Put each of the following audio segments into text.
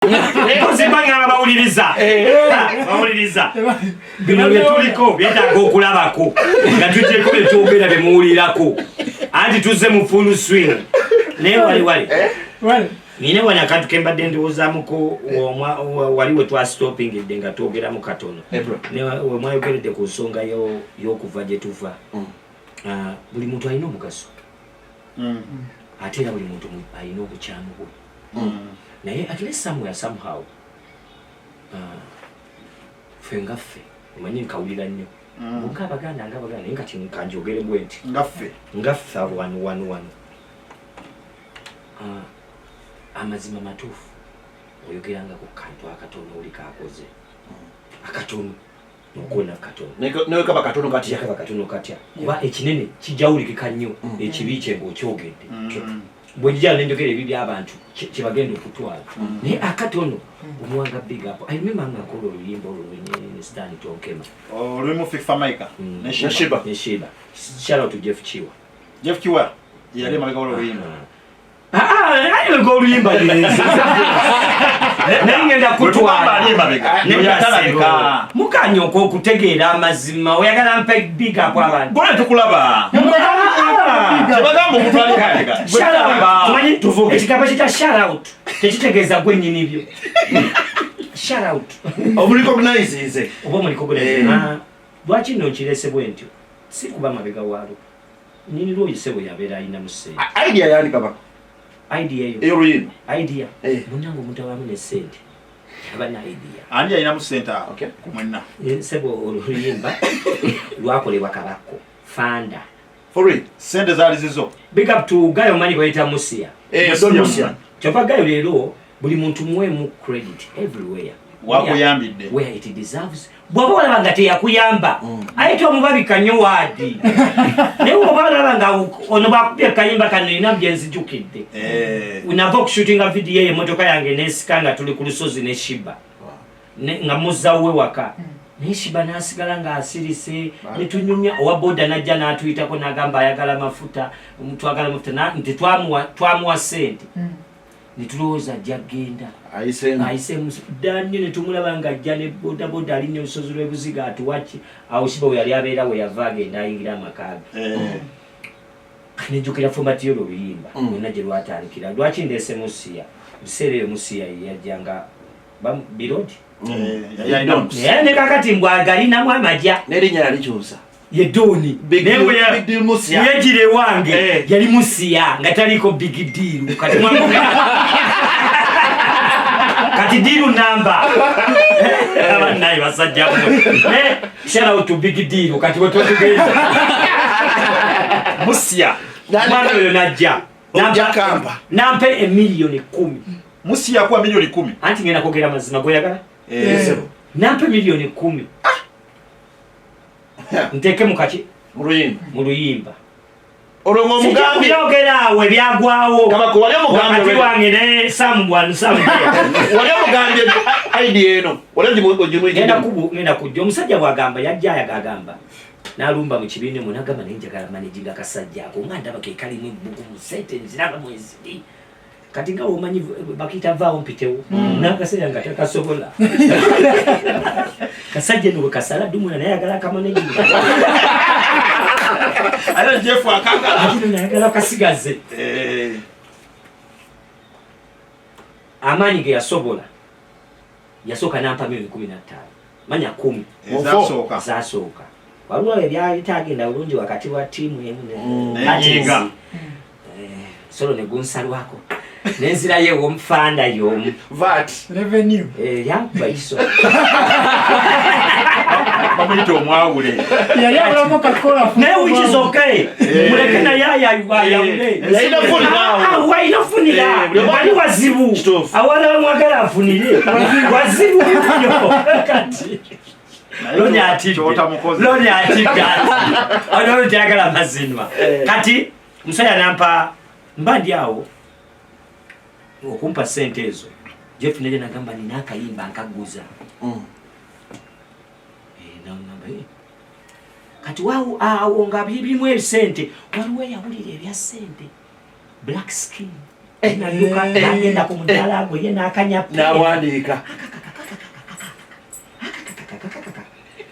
Kozibanga bawuliriza. Bawuliriza. Bino byetuliko byetaaga okulabako. Nga tuteeko byetwogera bemuwulirako. Anti tuzze mu full swing. Naye wali. Nine wanya kantu kembadde ndowoozamuko waliwo twastopingidde nga twogeramu katono. Ne mwayogeredde ku nsonga y'okuva gye tuva. Buli muntu alina omugaso. Ate era buli muntu alina obukyamu bwe. Naye at least somehow ffe ngaffe omanyi nkawulira nnyo ng'Abaganda naye kati kanjogere bwe nti ngaffe wano amazima matuufu oyogeranga ku kantu akatono oli kakoze akatono nokona katono naye kaba katono katya kuba ekinene kijawulikika nnyo ekibi kye ng'okyogedde bwe njala nenjogera ebibi abantu kye bagenda okutwala naye akatono omuwanga big up I remember nga nkola oluyimba olwo ne Stan Tonkema olulimu Fifa Maika ne Sheba shout out to Jeff Chiwa yali amabega oluyimba ayo ngo oluyimba nengenda kutwala mukanyoko okutegeera amazima oyagala mpe big up abantu bone tukulaba bagamba okutwalika tumanyi tuvuge ekigamba kita shout out tekitegeeza gwe nnyini byo shout out obulicognize oba omulicognize lwaki nno nkirese bwe ntyo si kuba mabega waalo nnyini lwoyise bwe yabeera alina museera idea yani Kabako idea ey'oluyimba idea munnange omuntu awamu ne ssente abana idea ani alina mu ssente ku mwenna sebo oluyimba lwakolebwa Kabako fanda for real ssente zaali zizo big up to Gayo Manyi bayita Musia Musia kyova Gayo leero buli muntu muwemu credit everywhere wakuyambidde where it deserves bw'oba olaba nga teyakuyamba ayita omubabika nnyo waadi naye bw'oba olaba nga ono bwakubye akayimba kano nina bye nzijukidde nava okushootinga vidiyo emmotoka yange neesika nga tuli ku lusozi ne Shiba nga muzzawe waka naye Shiba n'asigala ng'asirise ne tunyumya owa boda n'ajja n'atuyitako n'agamba ayagala mafuta twagala mafuta nti twamuwa ssente ne tulowooza ajja genda ayiseemu dda nnyo ne tumulaba ng'ajja ne bodaboda ali n'olusozi lw'ebuziga atuwaki awo Shiba we yali abeera we yava agenda ayingira amakaaga nejjukira fomati yo lw'oluyimba lwonna gye lwatandikira lwaki ndeese Musia biseera eyo Musia yajjanga birodi naye ne kakati mbwagalinamu amajja n'erinnya yalikyusa ye Doni yegire wange yali Musia nga taliko big deal kati deal namba abanayi basajja shout out to big deal kati wetwatugeza Musia mwana oyo najja nampe $1,010,000 Musia akuwa $1,010,000 anti ngenda kwogera mazima goyagala nampe $1,010,000 nteke mukaki mu luyimba olwo omugambi byogerawe byagwawo Kabako wali omugambi wakati wange ne someone wali omugambi idea eno ngenda kujja omusajja bwagamba yajja agamba n'alumba mu kibiina mu nagamba naye njagala manejinga kasajja ako nga ndaba ke kalimu ebbugu mu ssente nziraba mweziri kati nga omanyi bakiyita vaawo mpitewo n'akaseera nga takasobola kasajja eno bwe kasala dumula naye ayagala akamanejinga ate Jeff akakala nayagala akasigaze amaanyi ge yasobola yasooka nampa $15,000 manya 10 zasooka waliwo ebyalitagenda bulungi wakati wa ttiimu nenyinga solo ne gunsalwako nenzirayo ew'omufanda y'omu VAT revenue yankuba iso bamuyita omwawule yali abulamu kakola naye which is okay muleke naye ayayawule wainafunira wali wazibu awala mwagala afunire wazibu nnyo kati loni atidde ono tyagala mazima kati musajja nampa mbandi awo okumpa ssente ezo Jeff neje nagamba nina akayimba nkaguza nangamba kati waawo awo nga birimu ebisente waliwo yawulira ebya ssente black skin naduka agenda ku mudala gwe ye nakanya n'awandiika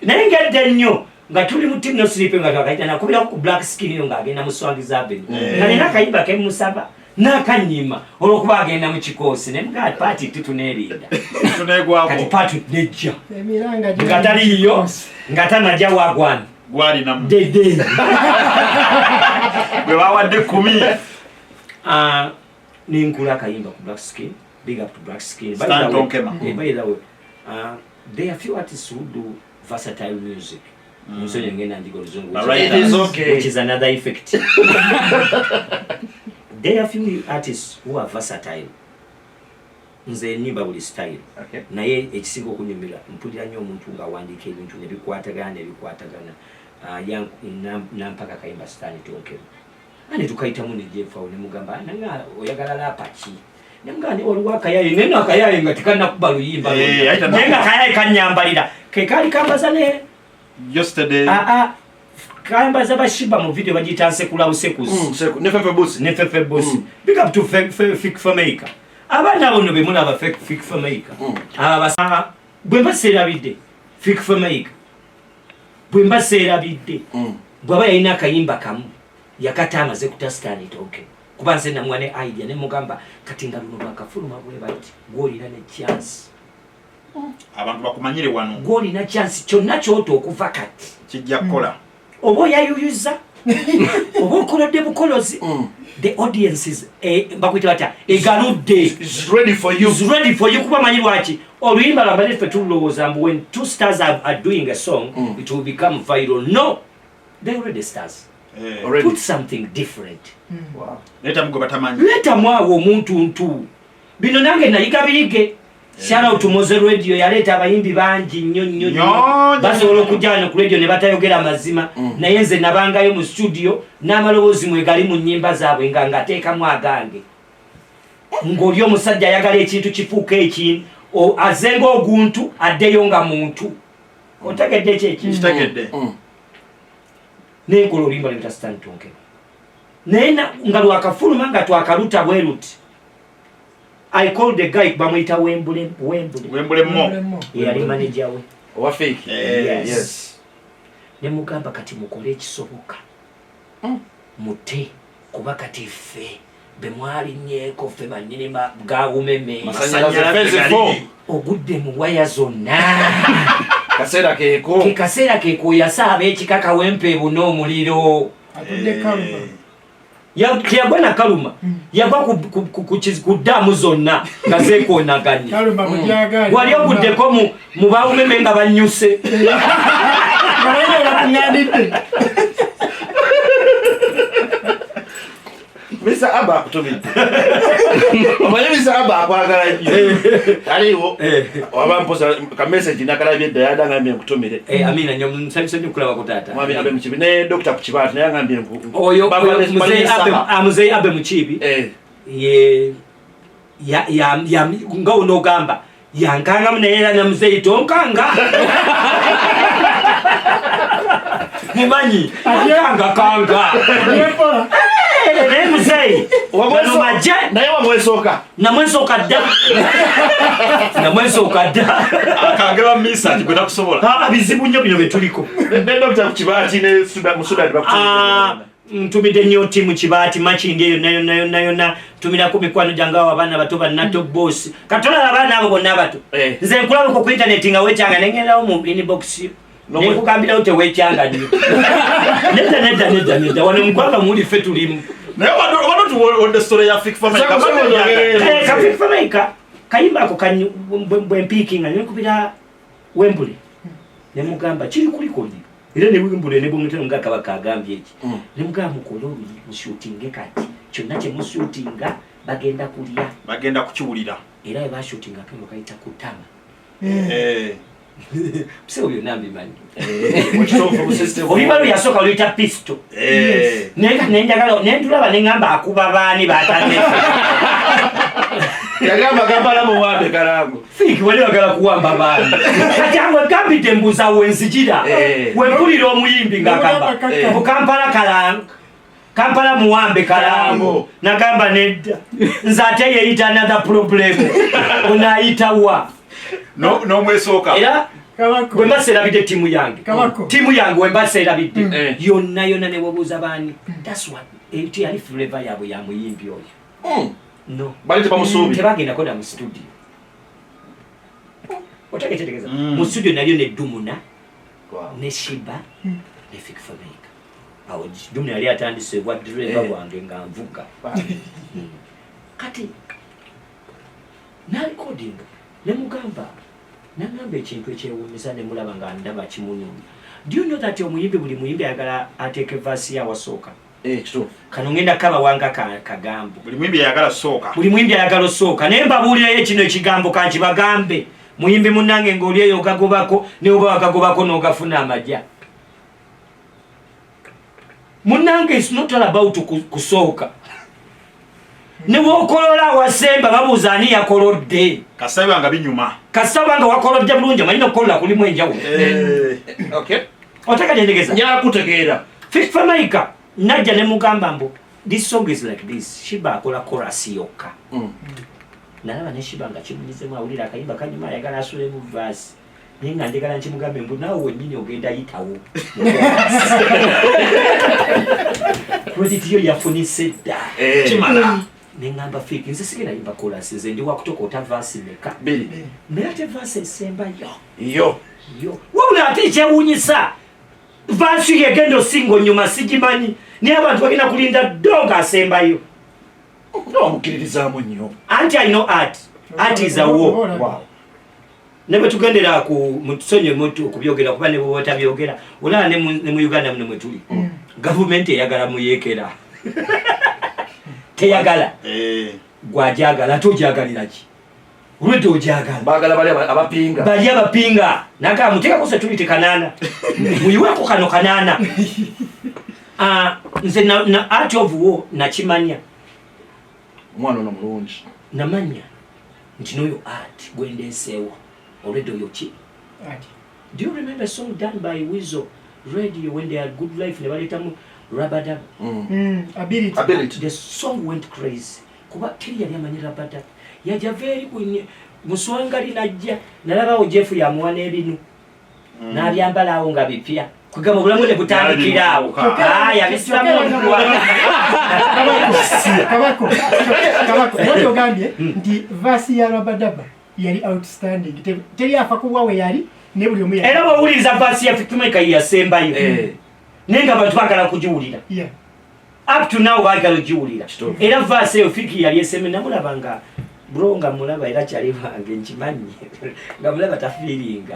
nengedde nnyo nga tuli mu team no sleep nga twakaita nakubira ku black skin yo ng'agenda mu Swangiza Avenue nga nina akayimba kemusaba n'akanyima olw'okuba agenda mu kikoosi ne mga paati tutuneerinda kati paati nejja nga taliyo nga tanajja wagwana gwali namu dede bwe bawadde 10 ninkula akayimba ku black skin. Big up to black skin. By Stand the way, on Kema. by the way, there are few artists who do versatile music. So you get Alright, it is okay. Which is another effect. There are few artists who are versatile. Nze niba buli style. Okay. Naye ekisinga okunyumira mpulira nnyo omuntu nga awandiika ebintu nebikwatagana nampaka kayimba Stand Tonkema. Ani tukaitamu ne Jefawo ne mugamba nanga oyagala lapaki. Nemugani waliwo akayayi nene akayayi nga tikannakuba luyimba nenga akayayi kanyambalira kekali kambaza ne yesterday kambaza bashiba mu video bagita nsekula busekuzi ne fefe boss big up to fake filmmaker abana bono be muna ba fake filmmaker abasa bwemba serabide fake filmmaker bwemba serabide bwaba yina akayimba kamu yakata amaze kutasitani toke kubanze na mwane idea ne mugamba katinga luno bakafuluma bwe bati gwolina ne chance abantu bakumanyire wano gwolina chance kyonna kyoto okuva kati kijja kukola obo yayuyuza obo kolodde bukolozi the audience is bakwita bata egaludde is ready for you kuba manyi lwaki oluyimba lwambale ffe tulowooza mbu when two stars are doing a song it will become viral. No, they already stars. Put something different. Wow. Leta mgo batamanyi. Leta mwawo omuntu ntu. Bino nange nayiga birige. Shout out to Moze Radio yaleta abayimbi bangi nnyo. Basobola okujjana ku radio ne batayogera mazima. Naye nze nabangayo mu studio n'amaloboozi mwegali mu nnyimba zaabwe nga ngateekamu agange. Ng'oli omusajja ayagala ekintu kifuuka ekintu. Azenga oguntu addeyo nga muntu. Otegedde ekintu. Kitegedde. Nenkola olimba leta Stand Tonkema. Nena nga lwakafuluma nga twakaluta bweruti. I called the guy bamuyita Wembule mo. Yali manager we. Owa fake. Yes. Ne mugamba kati mukole ekisoboka. Mute kuba kati ffe bemwali nnyeko ffe banyini gawumeme. Masanyalaze ogudde mu waya zonna. Kaseera keeko yasaaba ekikaka wempe n'omuliro. Atudde Kaluma. Yagwa na Kaluma. Yagwa ku ddaamu zonna nga zeekoonaganye. Kaluma mujagaali. Wali oguddeko mu bawumeme nga bannyuse. Balina bakuŋŋaanidde. Mr. Abba akutumidde. Omanyi Mr. Abba akwagala nnyo. Aliwo wabampoza ka message nakalabye dda yadangambye nkutumire. Amina nnyo nsanyuse nnyo okulaba ku taata. Mwami Abe Mukibi ne Dr. Kukibaati naye angambye oyo Muzeeyi Abe Mukibi nga onogamba yankangamu naye era ne Muzeeyi tonkanga. Mumanyi kanga. Naye Muzeeyi naye wamwesooka. Namwesooka dda. Akange ba message gwe takusobola. Bizibu nnyo bino betuliko. Ne Dr. Kukibaati ne Musudani bakutumidde. Ntumidde nnyo timu Kibaati machingi eyo nayo tumirako mikwano gyange awo abaana bato bannato boss. Katolala abaana abo bonna abato. Nze nkulaba ku internet nga wekyanga nengendawo mu inbox yo. Nekugambirawo tewekyanga nnyo. Nedda wano mukwanga muli ffe tulimu. Naye wano tuwonde story ya Fake Filmmaker. Fake Filmmaker kayimba ako bwempiiki nga nekubira Wembule. Ne mugamba kiri kuliko era ne Wembule ne bwomuteno nga Kabaka agambye eki. Ne mugamba mukole oluli mushootinge kati. Kyonna kye mushootinga bagenda kulya. Bagenda kukiwulira. Era bwe bashootinga kano kayita kutama. Pse oyo nambi manyi. Olibalo yasooka oluyita pistol. Nenjagala nendulaba nengamba akuba baani baatane. Yagamba gambala mu wambe kalango. Fiki wali bagala kuwamba baani. Kati angwe gambidde mbuuza wenzijira. Wempulira omuyimbi ng'agamba. Mu Kampala kalango. Kampala muwambe kalambo nagamba nedda nze ate yeyita another problem onaayita wa n'omwesooka era Kabako. wemba serabidde tiimu yange Kabako. tiimu yange wemba serabidde yonna yonna ne webuuza baani that's what yali flavor yaabwe ya muyimbi oyo no bali tebamusuubi tebagendako na mu studio otegetegeeza mu studio nalyo ne Dumuna ne Shiba ne Fik Fameka awo Dumuna yali atandise bwa driver wange nga nvuga kati na recording ne mugamba nangamba ekintu ekyewuunyisa ne mulaba nga ndaba kimunyumya. Do you know that omuyimbi buli muyimbi ayagala ateeke vaasi ya wasooka kituufu kano ngenda kaba wanga kagambo buli muyimbi ayagala sooka buli muyimbi ayagala osooka naye mbabuulirayo kino ekigambo kankibagambe muyimbi munnange ng'oli eyo ogagobako ne oba wagagobako n'ogafuna amajja munnange is not all about kusooka ne bw'okolola wasemba babuuza ani yakolodde kasaba nga binyuma kasaba nga wakolodde bulungi amalina okukolola kulimu enjawulo otekategeeza njala kutegeera Fik Fameka najja ne mugamba mbu this song is like this Shiba akola chorus yokka nalaba ne Shiba nga kimunyizemu awulira akayimba kanyuma ayagala asulemu vaasi naye nga njagala nkimugambe mbu naawe wennyini ogenda yitawo credit yo yafunise dda kimala neŋŋamba Fik nze sigenda yimba chorus nze ndi wakutokoota vaasi meka biri naye ate vaasi esembayo yo wabula ate ekyewuunyisa vaasi yegenda osinga nyuma sigimanyi naye abantu bagenda kulinda ddonga asembayo omukiririzaamu nnyo anti I know art is a war ne bwe tugendera mutusonye mutu okubyogera kuba ne bwe batabyogera olaba ne mu Uganda muno mwe tuli gavumenti eyagala muyeekera teyagala gwajagala ate ojagalira ki olwedde ojagala baagala bali abapinga bali abapinga nagaa muteekako se tulite kanaana muyiweko kano kanaana nze na art of war nakimanya omwana ono mulungi namanya nti n'oyo art gwendeeseewo olwedde oyo ki do you remember a song done by Weasel Radio when they had good life ne baleetamu Rabadab ability. the song went crazy kuba teri yali amanyi Rabadab yajja very muswangali najja nalabawo Jeff yamuwa n'ebinu n'abyambala awo nga bipya kugamba obulamu ne butandikira awo yabisiramu Kabako ogambye nti vaasi ya Rabadaba yali outstanding teri afa kuwa we yali ne buli omu era bw'owuliriza vaasi ya Fik Fameka yasembayo naye nga abantu baagala kugiwulira up to now baagala ogiwulira era vaasi eyo Fik yali eseme namulaba nga bro nga mulaba era kyali wange nkimanyi nga mulaba tafiiringa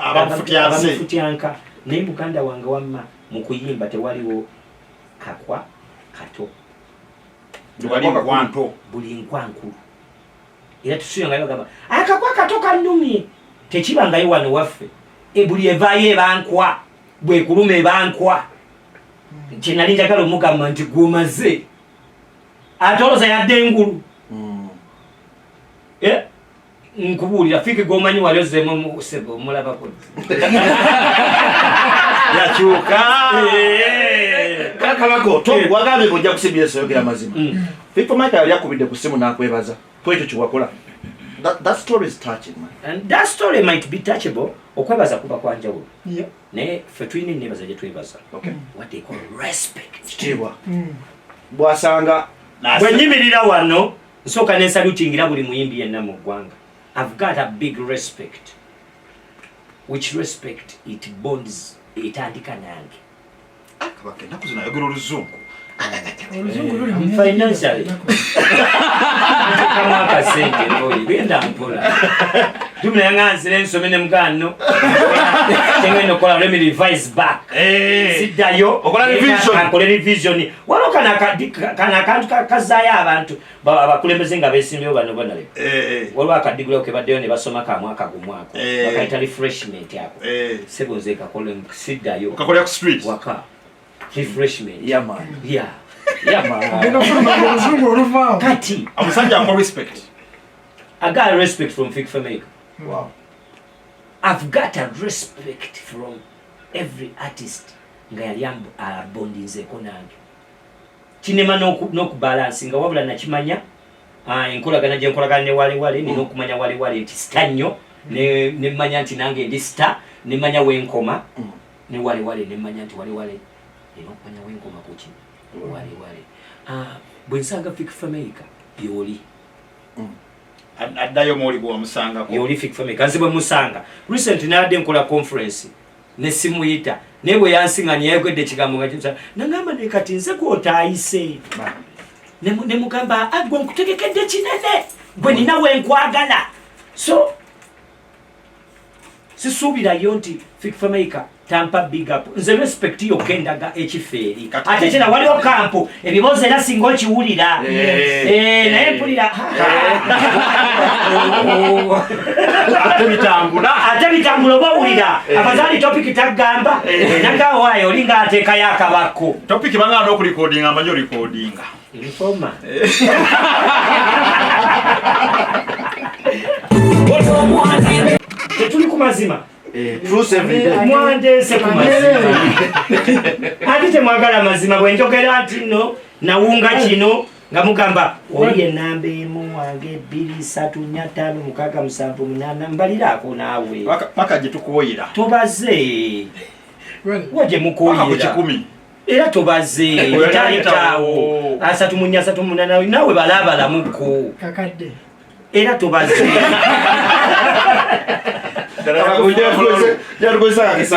abamufutyanka naye muganda wange wamma mu kuyimba tewaliwo kakwa kato buli nkwankulu era tusuyanga bagamba akakwa kato kannumye tekibangayo wano waffe buli evaayo ebankwa bwekuluma ebankwa kyenali njagala omugamba nti gwomaze ate olooza yadde engulu nkubuulira Fik gomanyi wali ozzeemu omusego omulabako yakyuka Kabako wagambye ng'ojja ku CBS oyogera mazima Fik Fameka yali akubidde ku ssimu n'akwebaza ku ekyo kyewakola that story is touching man and that story might be touchable okwebaza kuba kwanjawulo naye ffe tulina enneebaza gye twebaza what they call respect kitiibwa bw'asanga bwe nyimirira wano nsooka nensalutingira buli muyimbi yenna mu ggwanga I've got a big respect which respect it bonds etandika nange kabaka ennaku zino ayogera oluzungu financially kamwaka sente oyi genda mpola tumula nganzira ensome ne mugano tengenda okola let me revise back siddayo akole revision waliwo kana akantu kazaayo abantu abakulembeze nga beesimbyewo bano bonale waliwo akadigula kebaddeyo ne basoma kamwaka gumwako bakaita refreshment ako sebonze kakole siddayo kakolera ku street waka refreshment man kati omusajja akwa respect I got a respect from Fik Fameka. wow I've got a respect from every artist nga yali abondinzeeko nange kinema n'okubalansinga wabula nakimanya enkolagana gye nkolagana ne walewale nina okumanya walewale nti sita nnyo nemmanya nti nange ndi sita nemmanya wenkoma ne walewale nemmanya nti walewale nina okumanya wenkoma kuki walewale bwe nsanga Fik Fameka byoli addayo mwoli bw'omusangako yoli Fik Fameka nze bwe musanga recent nabadde nkola conference ne simuyita naye bwe yansiŋŋanya yayogedde ekigambo nga kimsa nagamba ne kati nze gw'otaayise ne mugamba gwe nkutegekedde kinene gwe nina wenkwagala so sisuubirayo nti Fik Fameka tampa big up nze respect yokka endaga ekifeeri ate kina waliwo kampu ebibuuzo era singa okiwulira naye mpulira ate bitambula oba owulira abazaali topiki tagamba nagamba waayo olinga ateekayo akabako topiki bangana n'okulikodinga amanyi olikodinga informa tetuli ku mazima mwandese ku mazima ate temwagala mazima bwe njogera nti no nawunga kino nga mugamba oli enamba emu wange 2-3-4-5-6-7-8 mbaliraako naawe paka gye tukuwoyera tobaze waje mukoyera era tobaze talitaawo 3-4-3-8 naawe balabalamuko kakadde era tobaze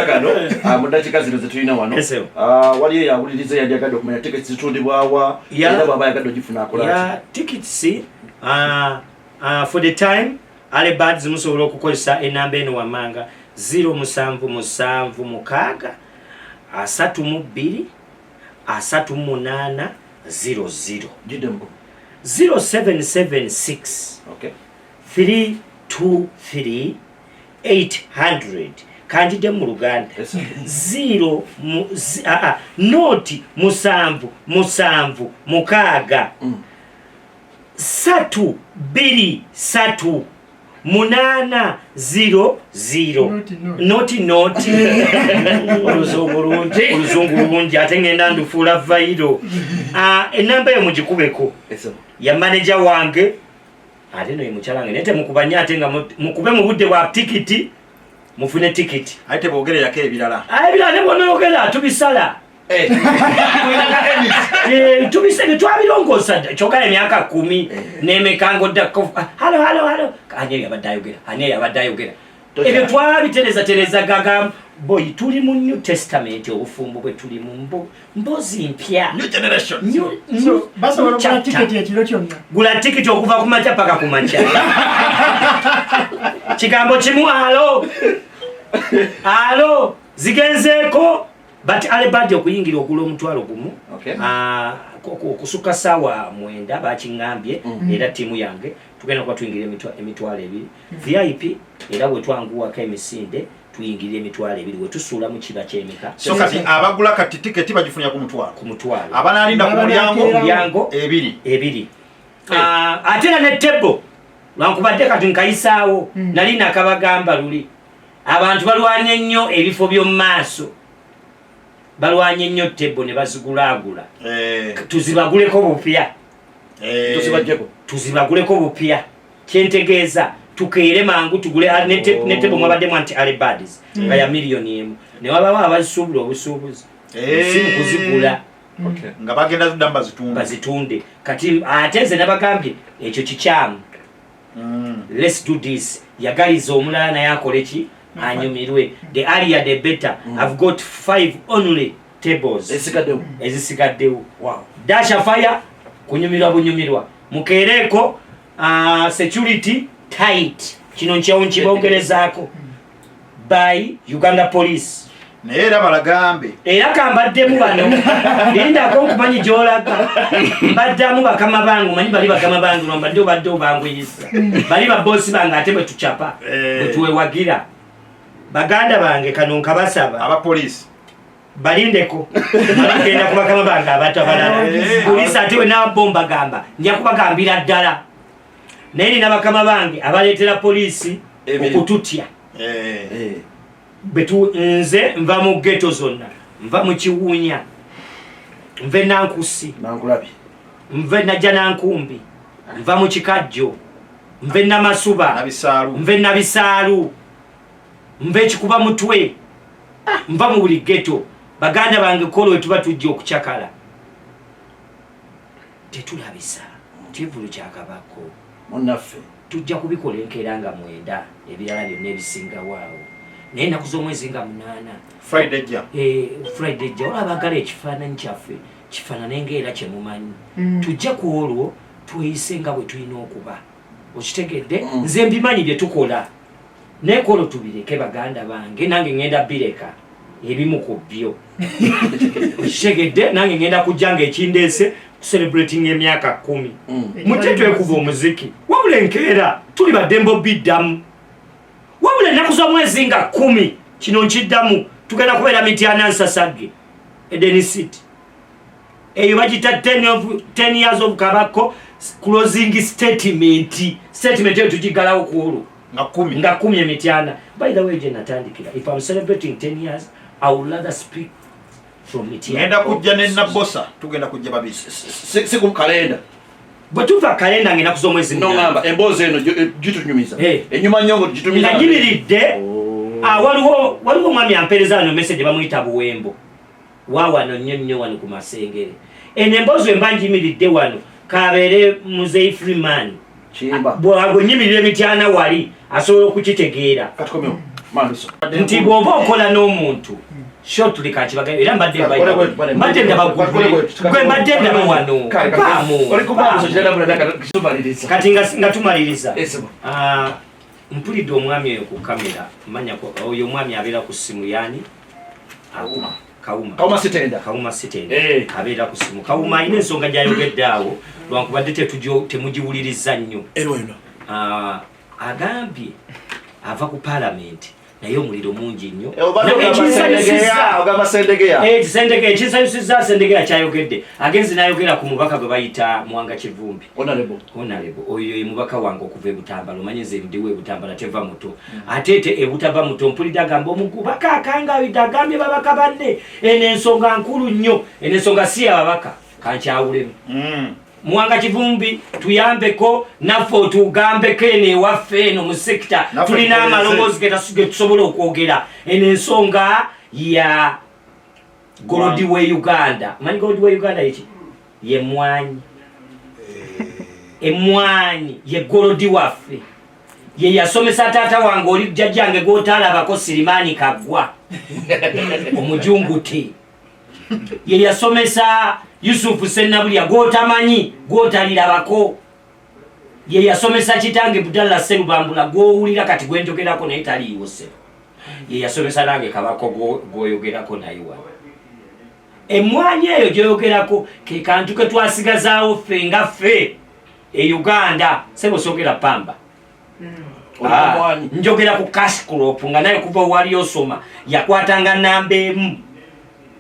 Kano mudakiika zino zetulina wano waliyo yawuliriza yali agadde okumanya tickets zitundibwawa era bw'aba yagadde ogifuna akola tickets for the time Alebads musobola okukozesa enamba eno wammanga 07776-32-38-00 0776 323 800 kandide mu Luganda 0 noti 776 323 oluzungu bulungi ate ngenda ndufuula vairo enamba yo mugikubeko ya manager wange ate no muchalange nete mukubanya ate nga mukube mu budde bwa tikiti mufune tikiti ate bogererako ebirala ebirala ne bonogera tubisala tubisala twabirongosa kyokala emyaka 10 nemekango dako halo anye yabadayogera ebyo twabitereza gaga boy tuli mu New Testament obufumbo bwe tuli mu mbozi mpya new generation basa wala tiketi ekiro kyonna gula tiketi okuva ku macha paka ku macha kigambo kimu alo zigenzeeko but Alebads okuyingira okula omutwalo gumu okusuka sawa 9 bakingambye era timu yange tugenda kwa tuyingira emitwalo 2 VIP era bwe twanguwako emisinde tuyingirire emitwalo 2 we tusuula mu kiba ky'emika so kati abagula kati tiketi bagifunya ku mutwalo abanaalinda ku mulyango 2 ate era ne tebo lwankubadde kati nkayisaawo nali nakabagamba luli abantu balwanye nnyo ebifo by'omu maaso balwanye nnyo tebo ne bazigulaagula tuzibaguleko bupya kyentegeeza tukeere mangu tugule netebo mwabaddemu anti Alebads nga ya miliyoni 1 ne wabawo abasuubula obusuubuzi simu kuzigula nga bagenda zidamba bazitunde kati ate nze nabagambye ekyo kikyamu let's do this yagaliza omulala naye akole ki anyumirwe the earlier the better I've got 5 only tables ezisigaddewo dasha fire kunyumirwa bunyumirwa mukeereko security tight kino nkyawo nkibongerezaako by Uganda Police naye era balagambe era kambaddemu bano lindako nkumanyi gyolaga mbaddamu bakama bangu manyi bali bakama bangu nombadde obadde obanguyisa bali babosi bange ate bwe tucapa bwe tuwewagira baganda bange kano nkabasaba abapoliisi balindeko bagenda ku bakama bange abato abalala poliisi ate we nabomba gamba nja kubagambira ddala naye nina bakama bange abaleetera poliisi okututya nze nva mu ghetto zonna nva mu Kiwunya, nve Nankusi, Nankulabi, nve Najja Nankumbi, nva mu Kikajjo, nve Namasuba, nve Nabisaalu, nve Kikuba Mutwe, nva mu buli ghetto. Baganda bange kolo tuba tujja okukyakala. Tetulabisa kivulu kya Kabako. Munnaffe. Tujja kubikola enkeera nga 9 ebirala byonna ebisinga waawo. Naye ennaku z'omwezi nga 8. Friday ja. Friday ja olabagala ekifaananyi kyaffe kifaanane ng'era kye mumanyi. Tujja ku olwo tweyise nga bwe tulina okuba. Okitegedde? Nze mbimanyi bye tukola. Naye kolo tubireke baganda bange, nange ngenda bireka ebimu ku byo. Okitegedde? Nange ngenda kujja ng'ekindeese celebrating emyaka 10. Mujje twekuba omuziki. Wabula enkeera tuli baddembo biddamu. Wabula ennaku z'omwezi nga 10 kino nkiddamu tugenda kubeera Mityana Nsasage Eden City. Eyo bagita 10 years of Kabako closing statement. Statement eyo tugigalawo ku olwo nga 10 Mityana. By the way, natandikira, if I'm celebrating 10 years, I would rather speak from Mityana. Ngenda kujja ne Nabosa, tugenda kujja babiri. Si ku kalenda. Bwe tuva kalenda ngenda kuzomwezi ngamba emboozi eno gitunyumiza. Enyuma nnyo gitumiza. Nagibiridde. Waliwo mwami ampereza ano message bamuyita Buwembo. Wawano nnyo wano ku Masengere. Emboozi embanjimiridde wano kabeere Muzeyi Freeman. Chimba. Bw'agonyimirira Mityana wali asobola okukitegeera. Katukomeo. Manduso. Nti bw'oba okola n'omuntu shortly kachibaga era mbadde ndaba wano kati nga tumaliriza mpulidde omwami oyo ku kamera manya ko oyo omwami abeera ku simu yani Kawuma Sitenda abeera ku simu. Kawuma alina ensonga gy'ayogedde awo lwankubadde temugiwuliriza nnyo. Agambye ava ku Parliament naye omuliro mungi nnyo. Ekisanyusiza Sendegeya kyayogedde agenzi n'ayogera ku mubaka gwe bayita Mwanga Kivumbi. Honorable oyo ye mubaka wange okuva e Butambala. Omanyi nze ndiwe e Butambala teva muto ate e Butava muto mpulidde agamba omugubaka akangawidde agambye babaka banne eno ensonga nkulu nnyo. Eno ensonga si yababaka kankyawulemu. Mwanga Kivumbi tuyambeko naffe otugambeko eno ewaffe eno mu sekita tulina amaloboozi ge tusobola okwogera. Eno ensonga ya Golodi we Uganda. Manyi Golodi we Uganda yeki? Ye mwanyi. Emwanyi ye Golodi waffe. Ye yasomesa taata wange oli jjajjange gw'otaalabako Sirimani Kaggwa omujunguti. Ye yasomesa Yusufu Sennabulya gw'otamanyi gw'otalirabako. Ye yasomesa kitange Budalla Sserubambula gw'owulira kati gwenjogerako naye taliiwo se. Ye yasomesa nange Kabako gw'oyogerako naye wano. Emwanyi eyo gy'oyogerako ke kantu ke twasigazaawo ffe nga ffe e Uganda sebo soogera pamba. Njogera ku cash crop nga naye kuva wali osoma yakwatanga namba emu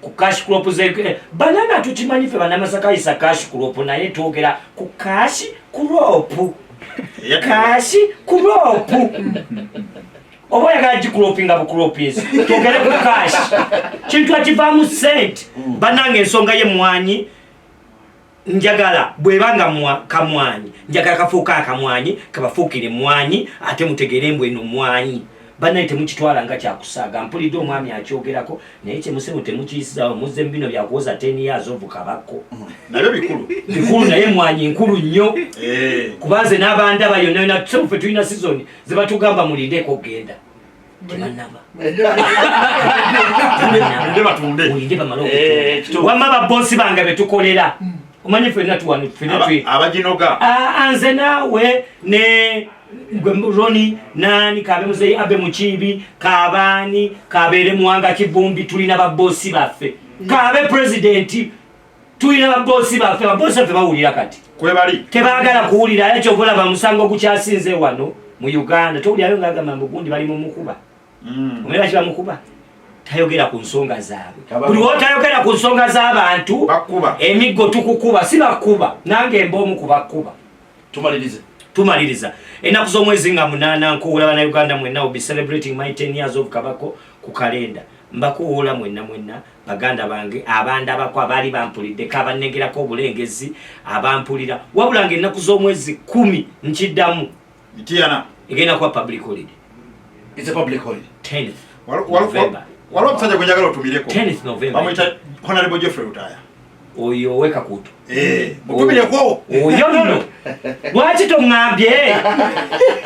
ku cash crop ze banana tukimanyi ffe banamasaka isa cash crop naye twogera ku cash crop. Cash crop oba oyagala gicropinga bucropis twogere ku cash kintu akivaamu sente. Banange ensonga y'emmwanyi njagala bwebanga kamwanyi njagala kafuuka akamwanyi kabafuukire mmwanyi ate mutegere mbwe eno mmwanyi. Banaye temukitwala nga kyakusaaga. Mpulidde omwami akyogerako naye kyemusemu temukiyisizaawo muzze mu bino byakuwoza 10 years of Kabako. Nabyo bikulu naye mmwanyi nkulu nnyo. Kubanze n'abandaba yonna tuseffe tulina season ze batugamba mulindeko genda. Wamma baboosi bange betukolera omanyi ffenna tuwano abaginoga nze naawe ne Roni nani kabe Muzeyi Abe Mukiibi kabaani kabeere Mwanga Kivumbi tulina baboosi baffe kabe president tulina baboosi baffe. Baboosi baffe bawulira kati kwebali tebaagala kuwulira ekyo bulaba musango gukyasinze wano mu Uganda. Towulirayo ng'agamba gundi bali mu mukuba. Omera kiba mukuba tayogera ku nsonga zaabwe. Buli wotayogera ku nsonga z'abantu emiggo tukukuba si bakuba nange mboomu kubakuba. Tumaliriza ennaku z'omwezi nga 8 nkuwula bana Uganda mwenna will be celebrating my 10 years of Kabako ku kalenda. mbakuwula mwenna baganda bange abandabako abaali bampulidde kabannegerako obulengezi abampulira wabula ng'ennaku z'omwezi 10 nkiddamu egenda kuba public holiday. It's a public holiday. 10th November. Waliwo omusajja gwe njagala otumireko. 10th November. Bamuyita Honorable Geoffrey Rutaya. Oyo weka kutu. Mutumireko. Oyo nno. Lwaki toŋŋambye?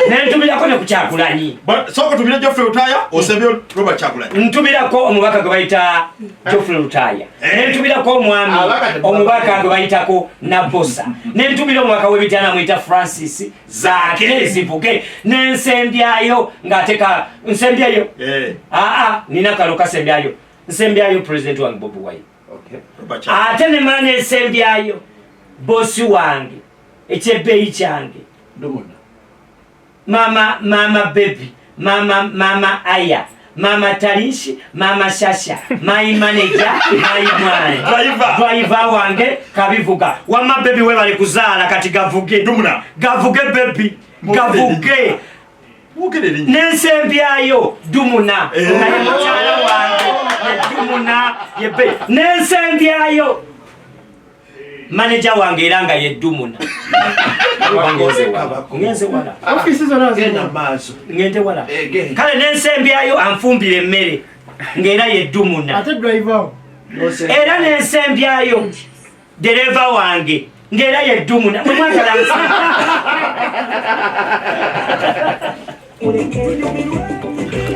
Nentumirako ne ku Kyagulanyi. Sooka tumire Geoffrey Rutaya osebye Robert Kyagulanyi. Ntumirako omubaka gwe bayita Geoffrey Rutaya. Nentumirako omwami omubaka gwe bayitako Nabosa. Nentumira omubaka w'ebyana amuyita Francis Zaake zivuge. Nensembyayo ng'ateka nsembyayo. Nina kalo kasembyayo. Nsembyayo President wange Bobi Wine. Ate ne mwana ensembyayo bosi wange ekyebbeeyi kyange mama baby mama aya mama talishi mama shasha my manager my mwani driver wange kabivuga wama baby we bali kuzaala kati gavuge dumuna gavuge baby gavuge nensembyayo dumuna naye mukyala wange dumuna yebe nensembyayo manager wange era nga ye dumuna ngeze wala ofisi zona genda maaso ngende wala kale nensembyayo anfumbire emmere ng'era ye dumuna ate driver era nensembyayo dereva wange ng'era ye dumuna mwagala nsi